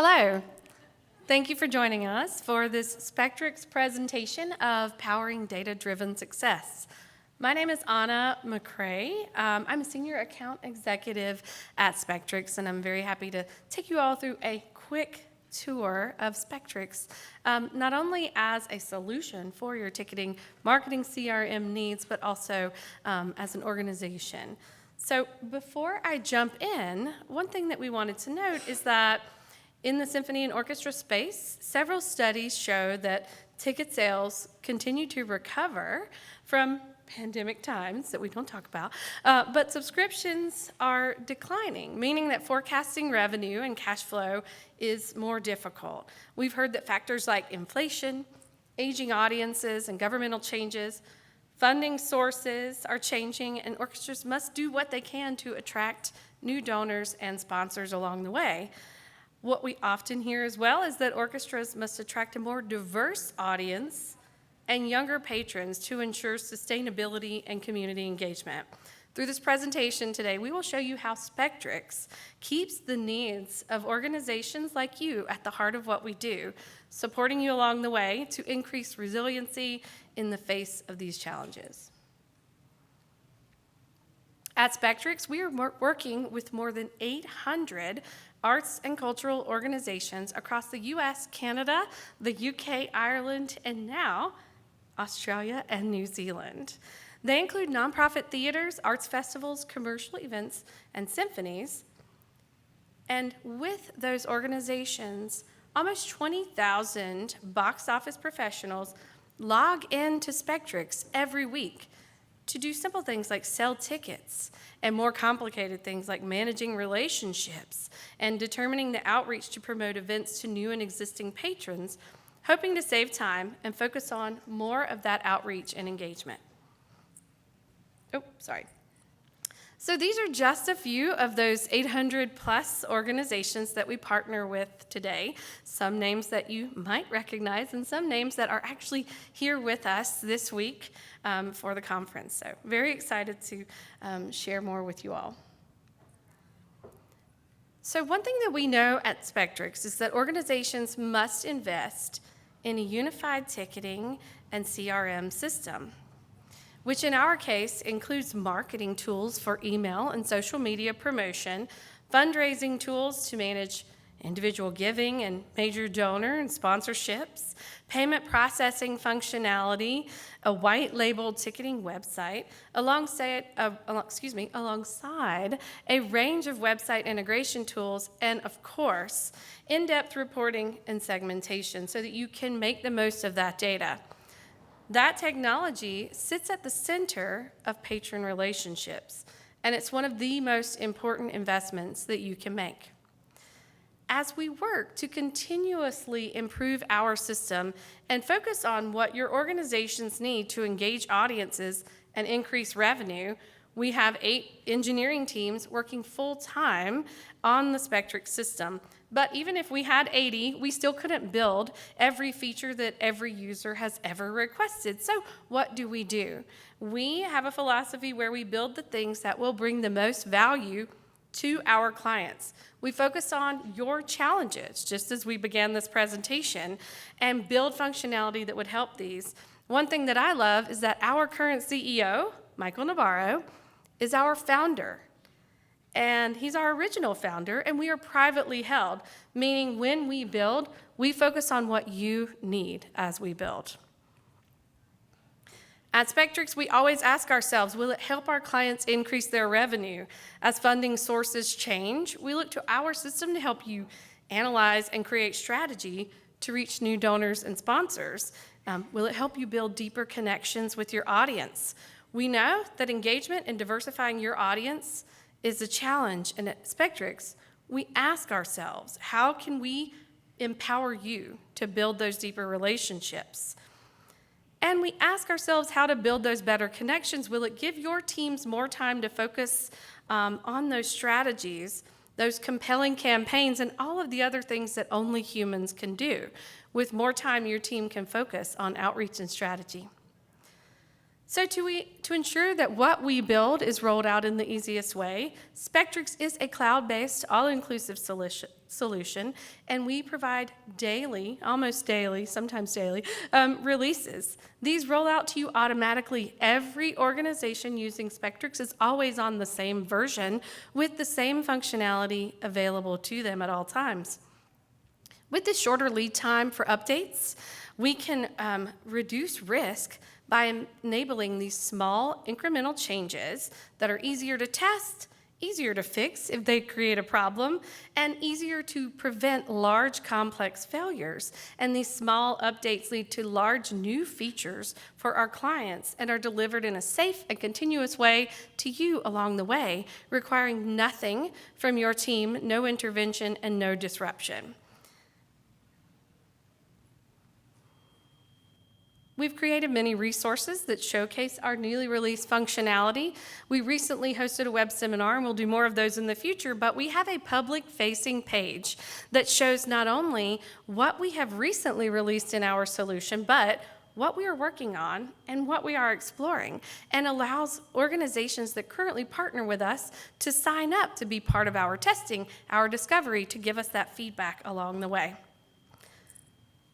Hello. Thank you for joining us for this Spektrix presentation of Powering Data-Driven Success. My name is Anna McCrae. I'm a Senior Account Executive at Spektrix, and I'm very happy to take you all through a quick tour of Spektrix, not only as a solution for your ticketing marketing CRM needs, but also as an organization. So before I jump in, one thing that we wanted to note is that in the symphony and orchestra space, several studies show that ticket sales continue to recover from pandemic times that we don't talk about, but subscriptions are declining, meaning that forecasting revenue and cash flow is more difficult. We've heard that factors like inflation, aging audiences, and governmental changes, funding sources are changing, and orchestras must do what they can to attract new donors and sponsors along the way. What we often hear as well is that orchestras must attract a more diverse audience and younger patrons to ensure sustainability and community engagement. Through this presentation today, we will show you how Spektrix keeps the needs of organizations like you at the heart of what we do, supporting you along the way to increase resiliency in the face of these challenges. At Spektrix, we are working with more than 800 arts and cultural organizations across the US, Canada, the UK, Ireland, and now Australia and New Zealand. They include nonprofit theaters, arts festivals, commercial events, and symphonies. And with those organizations, almost 20,000 box office professionals log into Spektrix every week to do simple things like sell tickets and more complicated things like managing relationships and determining the outreach to promote events to new and existing patrons, hoping to save time and focus on more of that outreach and engagement. So these are just a few of those 800 plus organizations that we partner with today. Some names that you might recognize and some names that are actually here with us this week for the conference. So very excited to share more with you all. So one thing that we know at Spektrix is that organizations must invest in a unified ticketing and CRM system, which in our case includes marketing tools for email and social media promotion, fundraising tools to manage individual giving and major donor and sponsorships, payment processing functionality, a white labeled ticketing website, alongside a range of website integration tools, and of course, in-depth reporting and segmentation so that you can make the most of that data. That technology sits at the center of patron relationships, and it's one of the most important investments that you can make. As we work to continuously improve our system and focus on what your organizations need to engage audiences and increase revenue, we have 8 engineering teams working full-time on the Spektrix system. But even if we had 80, we still couldn't build every feature that every user has ever requested. So what do? We have a philosophy where we build the things that will bring the most value to our clients. We focus on your challenges, just as we began this presentation, and build functionality that would help these. One thing that I love is that our current CEO, Michael Navarro, is our founder. And he's our original founder, and we are privately held, meaning when we build, we focus on what you need as we build. At Spektrix, we always ask ourselves, will it help our clients increase their revenue? As funding sources change, we look to our system to help you analyze and create strategy to reach new donors and sponsors. Will it help you build deeper connections with your audience? We know that engagement and diversifying your audience is a challenge, and at Spektrix, we ask ourselves, how can we empower you to build those deeper relationships? And we ask ourselves how to build those better connections. Will it give your teams more time to focus on those strategies, those compelling campaigns, and all of the other things that only humans can do? With more time, your team can focus on outreach and strategy. So to ensure that what we build is rolled out in the easiest way, Spektrix is a cloud-based, all-inclusive solution, and we provide daily, almost daily, sometimes daily, releases. These roll out to you automatically. Every organization using Spektrix is always on the same version with the same functionality available to them at all times. With the shorter lead time for updates, we can reduce risk by enabling these small incremental changes that are easier to test, easier to fix if they create a problem, and easier to prevent large complex failures. And these small updates lead to large new features for our clients and are delivered in a safe and continuous way to you along the way, requiring nothing from your team, no intervention, and no disruption. We've created many resources that showcase our newly released functionality. We recently hosted a web seminar, and we'll do more of those in the future, but we have a public-facing page that shows not only what we have recently released in our solution, but what we are working on and what we are exploring, and allows organizations that currently partner with us to sign up to be part of our testing, our discovery, to give us that feedback along the way.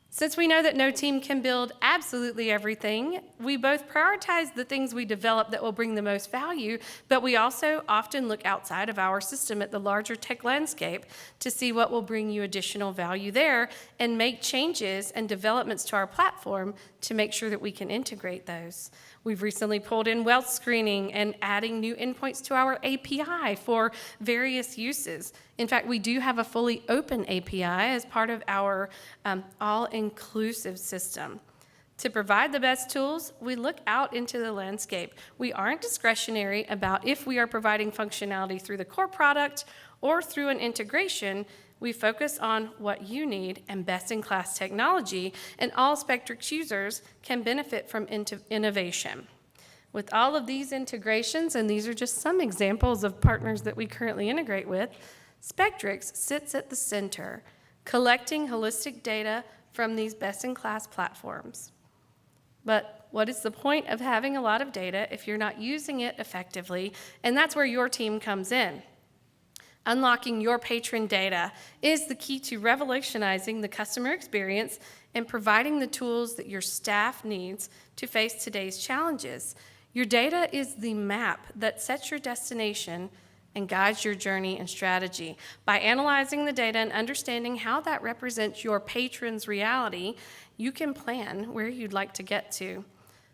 Since we know that no team can build absolutely everything, we both prioritize the things we develop that will bring the most value, but we also often look outside of our system at the larger tech landscape to see what will bring you additional value there and make changes and developments to our platform to make sure that we can integrate those. We've recently pulled in wealth screening and adding new endpoints to our API for various uses. In fact, we do have a fully open API as part of our all-inclusive system. To provide the best tools, we look out into the landscape. We aren't discretionary about if we are providing functionality through the core product or through an integration. We focus on what you need and best-in-class technology, and all Spektrix users can benefit from innovation. With all of these integrations, and these are just some examples of partners that we currently integrate with, Spektrix sits at the center, collecting holistic data from these best-in-class platforms. But what is the point of having a lot of data if you're not using it effectively? And that's where your team comes in. Unlocking your patron data is the key to revolutionizing the customer experience and providing the tools that your staff needs to face today's challenges. Your data is the map that sets your destination and guides your journey and strategy. By analyzing the data and understanding how that represents your patron's reality, you can plan where you'd like to get to.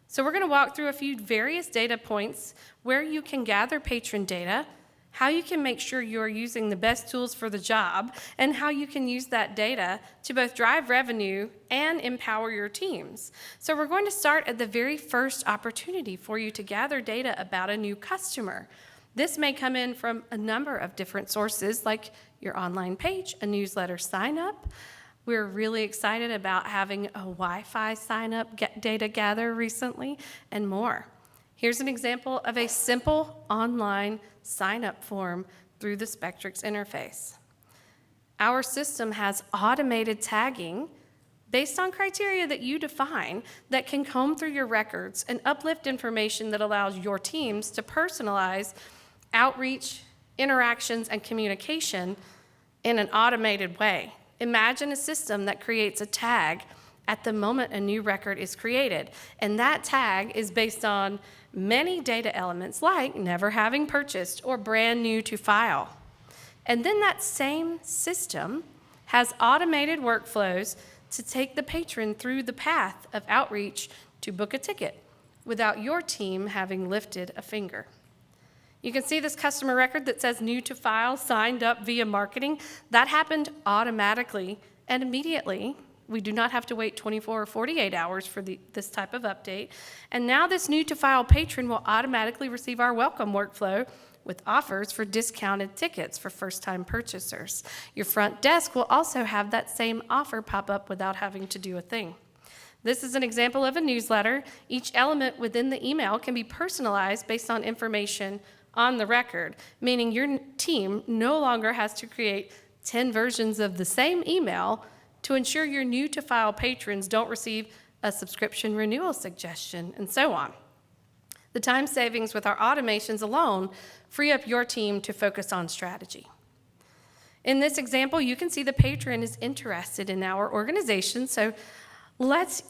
So we're going to walk through a few various data points where you can gather patron data, how you can make sure you're using the best tools for the job, and how you can use that data to both drive revenue and empower your teams. So we're going to start at the very first opportunity for you to gather data about a new customer. This may come in from a number of different sources, like your online page, a newsletter sign up. We're really excited about having a Wi-Fi sign up data gather recently, and more. Here's an example of a simple online sign-up form through the Spektrix interface. Our system has automated tagging based on criteria that you define that can comb through your records and uplift information that allows your teams to personalize outreach, interactions, and communication in an automated way. Imagine a system that creates a tag at the moment a new record is created, and that tag is based on many data elements like never having purchased or brand new to file. And then that same system has automated workflows to take the patron through the path of outreach to book a ticket without your team having lifted a finger. You can see this customer record that says new to file, signed up via marketing. That happened automatically and immediately. We do not have to wait 24 or 48 hours for this type of update. And now this new to file patron will automatically receive our welcome workflow with offers for discounted tickets for first-time purchasers. Your front desk will also have that same offer pop up without having to do a thing. This is an example of a newsletter. Each element within the email can be personalized based on information on the record, meaning your team no longer has to create 10 versions of the same email to ensure your new-to-file patrons don't receive a subscription renewal suggestion, and so on. The time savings with our automations alone free up your team to focus on strategy. In this example, you can see the patron is interested in our organization, so let's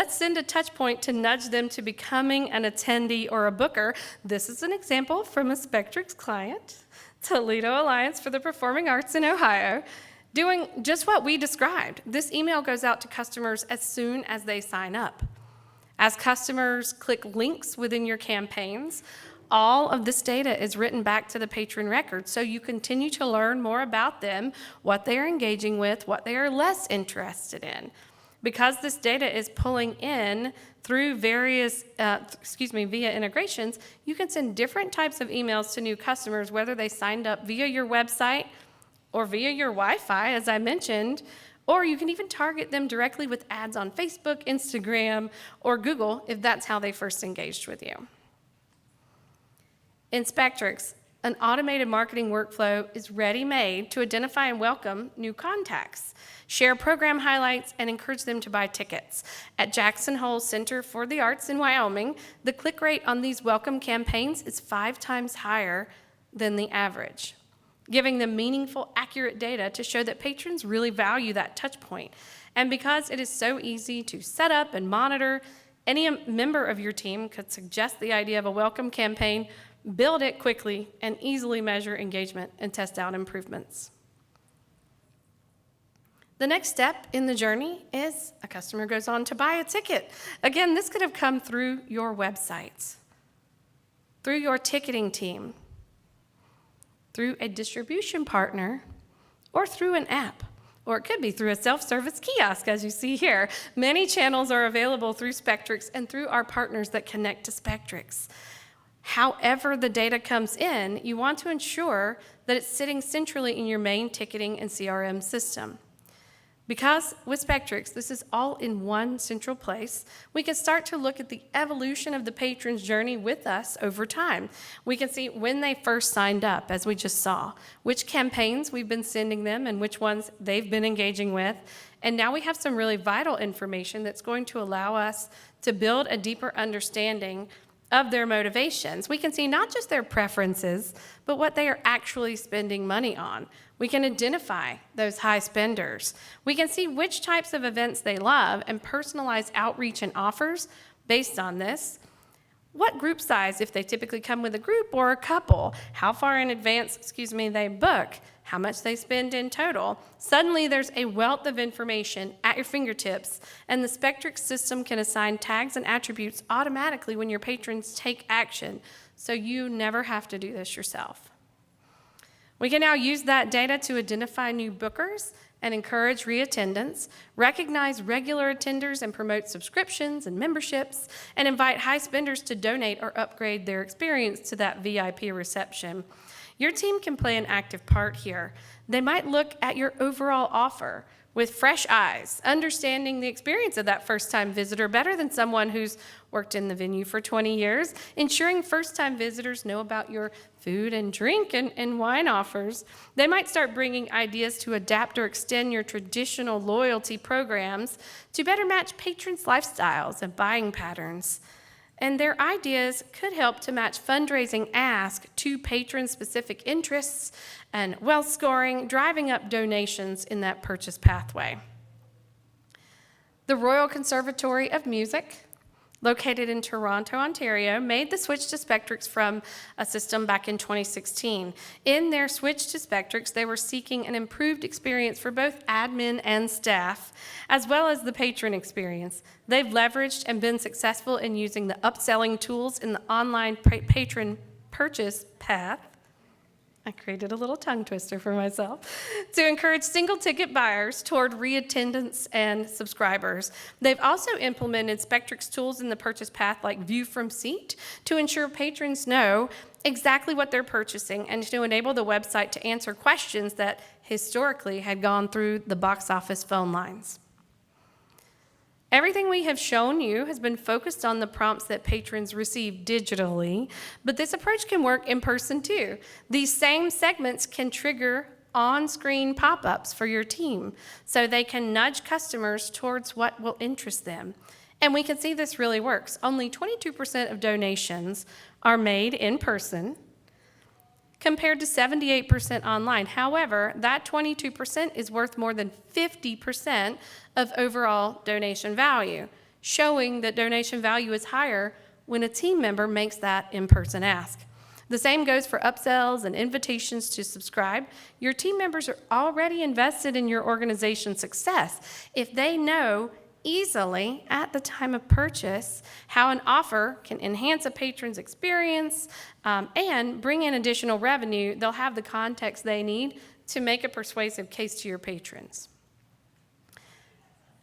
send a touchpoint to nudge them to becoming an attendee or a booker. This is an example from a Spektrix client, Toledo Alliance for the Performing Arts in Ohio, doing just what we described. This email goes out to customers as soon as they sign up. As customers click links within your campaigns, all of this data is written back to the patron record, so you continue to learn more about them, what they are engaging with, what they are less interested in. Because this data is pulling in through various, via integrations, you can send different types of emails to new customers, whether they signed up via your website or via your Wi-Fi, as I mentioned, or you can even target them directly with ads on Facebook, Instagram, or Google if that's how they first engaged with you. In Spektrix, an automated marketing workflow is ready-made to identify and welcome new contacts, share program highlights, and encourage them to buy tickets. At Jackson Hole Center for the Arts in Wyoming, the click rate on these welcome campaigns is 5 times higher than the average, giving them meaningful, accurate data to show that patrons really value that touch point. And because it is so easy to set up and monitor, any member of your team could suggest the idea of a welcome campaign, build it quickly, and easily measure engagement and test out improvements. The next step in the journey is a customer goes on to buy a ticket. Again, this could have come through your websites, through your ticketing team, through a distribution partner, or through an app. Or it could be through a self-service kiosk, as you see here. Many channels are available through Spektrix and through our partners that connect to Spektrix. However the data comes in, you want to ensure that it's sitting centrally in your main ticketing and CRM system. Because with Spektrix, this is all in one central place, we can start to look at the evolution of the patron's journey with us over time. We can see when they first signed up, as we just saw, which campaigns we've been sending them and which ones they've been engaging with. And now we have some really vital information that's going to allow us to build a deeper understanding of their motivations. We can see not just their preferences, but what they are actually spending money on. We can identify those high spenders. We can see which types of events they love and personalize outreach and offers based on this. What group size, if they typically come with a group or a couple, how far in advance, they book, how much they spend in total. Suddenly there's a wealth of information at your fingertips, and the Spektrix system can assign tags and attributes automatically when your patrons take action, so you never have to do this yourself. We can now use that data to identify new bookers and encourage reattendance, recognize regular attenders and promote subscriptions and memberships, and invite high spenders to donate or upgrade their experience to that VIP reception. Your team can play an active part here. They might look at your overall offer with fresh eyes, understanding the experience of that first-time visitor better than someone who's worked in the venue for 20 years, ensuring first-time visitors know about your food and drink and wine offers. They might start bringing ideas to adapt or extend your traditional loyalty programs to better match patrons' lifestyles and buying patterns. And their ideas could help to match fundraising ask to patron-specific interests and wealth scoring, driving up donations in that purchase pathway. The Royal Conservatory of Music, located in Toronto, Ontario, made the switch to Spektrix from a system back in 2016. In their switch to Spektrix, they were seeking an improved experience for both admin and staff, as well as the patron experience. They've leveraged and been successful in using the upselling tools in the online patron purchase path. I created a little tongue twister for myself, to encourage single ticket buyers toward reattendance and subscribers. They've also implemented Spektrix tools in the purchase path like View from Seat to ensure patrons know exactly what they're purchasing and to enable the website to answer questions that historically had gone through the box office phone lines. Everything we have shown you has been focused on the prompts that patrons receive digitally, but this approach can work in person too. These same segments can trigger on-screen pop-ups for your team, so they can nudge customers towards what will interest them. And we can see this really works. Only 22% of donations are made in person, compared to 78% online. However, that 22% is worth more than 50% of overall donation value, showing that donation value is higher when a team member makes that in-person ask. The same goes for upsells and invitations to subscribe. Your team members are already invested in your organization's success if they know easily at the time of purchase how an offer can enhance a patron's experience and bring in additional revenue. They'll have the context they need to make a persuasive case to your patrons.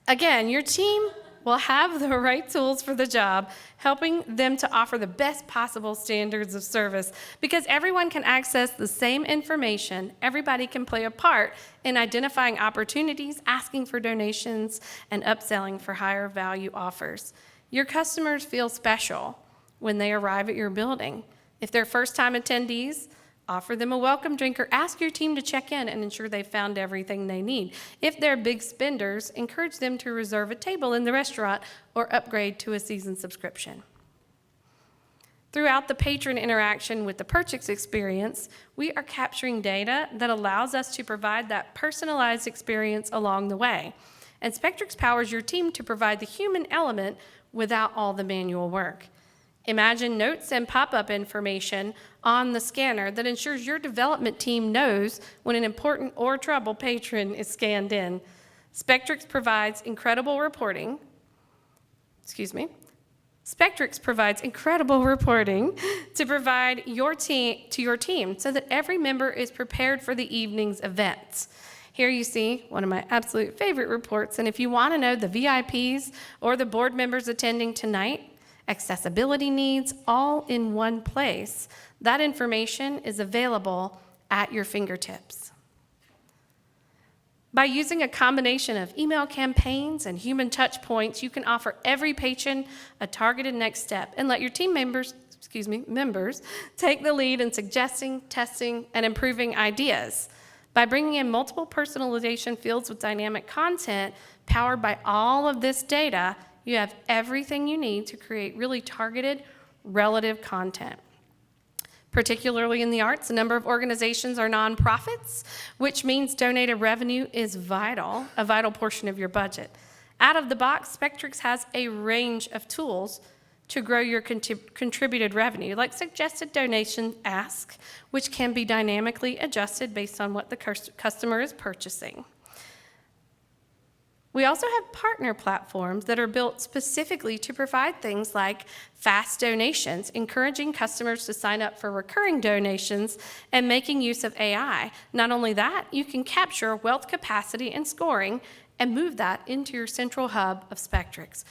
Again, your team will have the right tools for the job, helping them to offer the best possible standards of service. Because everyone can access the same information, everybody can play a part in identifying opportunities, asking for donations, and upselling for higher value offers. Your customers feel special when they arrive at your building. If they're first-time attendees, offer them a welcome drink or ask your team to check in and ensure they've found everything they need. If they're big spenders, encourage them to reserve a table in the restaurant or upgrade to a season subscription. Throughout the patron interaction with the purchase experience, we are capturing data that allows us to provide that personalized experience along the way. And Spektrix powers your team to provide the human element without all the manual work. Imagine notes and pop-up information on the scanner that ensures your development team knows when an important or trouble patron is scanned in. Spektrix provides incredible reporting. Spektrix provides incredible reporting to provide your team so that every member is prepared for the evening's events. Here you see one of my absolute favorite reports, and if you want to know the VIPs or the board members attending tonight, accessibility needs, all in one place, that information is available at your fingertips. By using a combination of email campaigns and human touch points, you can offer every patron a targeted next step and let your team members take the lead in suggesting, testing, and improving ideas. By bringing in multiple personalization fields with dynamic content powered by all of this data, you have everything you need to create really targeted, relative content. Particularly in the arts, a number of organizations are nonprofits, which means donated revenue is a vital portion of your budget. Out of the box, Spektrix has a range of tools to grow your contributed revenue, like suggested donation ask, which can be dynamically adjusted based on what the customer is purchasing. We also have partner platforms that are built specifically to provide things like fast donations, encouraging customers to sign up for recurring donations and making use of AI. Not only that, you can capture wealth capacity and scoring and move that into your central hub of Spektrix.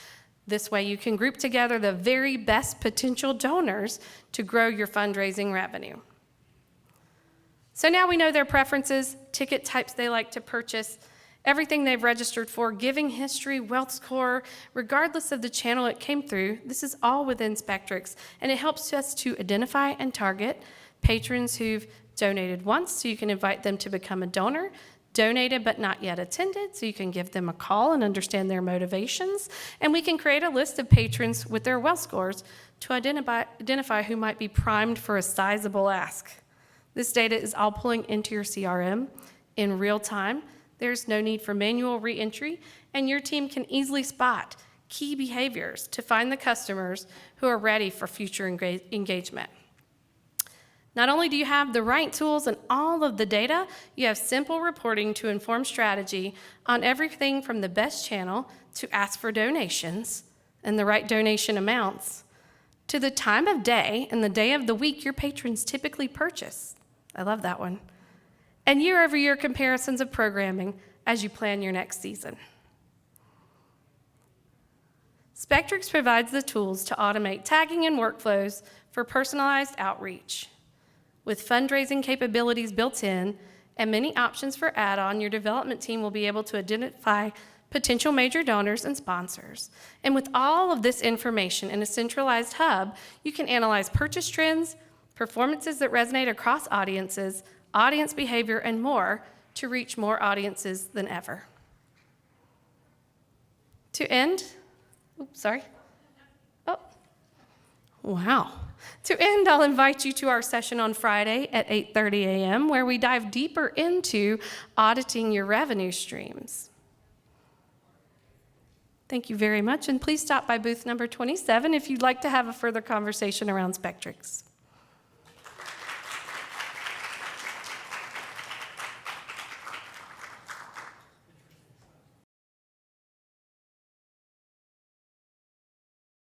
This way you can group together the very best potential donors to grow your fundraising revenue. So now we know their preferences, ticket types they like to purchase, everything they've registered for, giving history, wealth score, regardless of the channel it came through. This is all within Spektrix, and it helps us to identify and target patrons who've donated once, so you can invite them to become a donor, donated but not yet attended, so you can give them a call and understand their motivations, and we can create a list of patrons with their wealth scores to identify who might be primed for a sizable ask. This data is all pulling into your CRM in real time. There's no need for manual re-entry, and your team can easily spot key behaviors to find the customers who are ready for future engagement. Not only do you have the right tools and all of the data, you have simple reporting to inform strategy on everything from the best channel to ask for donations and the right donation amounts to the time of day and the day of the week your patrons typically purchase. I love that one. And year-over-year comparisons of programming as you plan your next season. Spektrix provides the tools to automate tagging and workflows for personalized outreach. With fundraising capabilities built in and many options for add-on, your development team will be able to identify potential major donors and sponsors. And with all of this information in a centralized hub, you can analyze purchase trends, performances that resonate across audiences, audience behavior, and more to reach more audiences than ever. To end, Oops, sorry. Oh, wow. To end, I'll invite you to our session on Friday at 8:30 a.m., where we dive deeper into auditing your revenue streams. Thank you very much, and please stop by booth number 27 if you'd like to have a further conversation around Spektrix.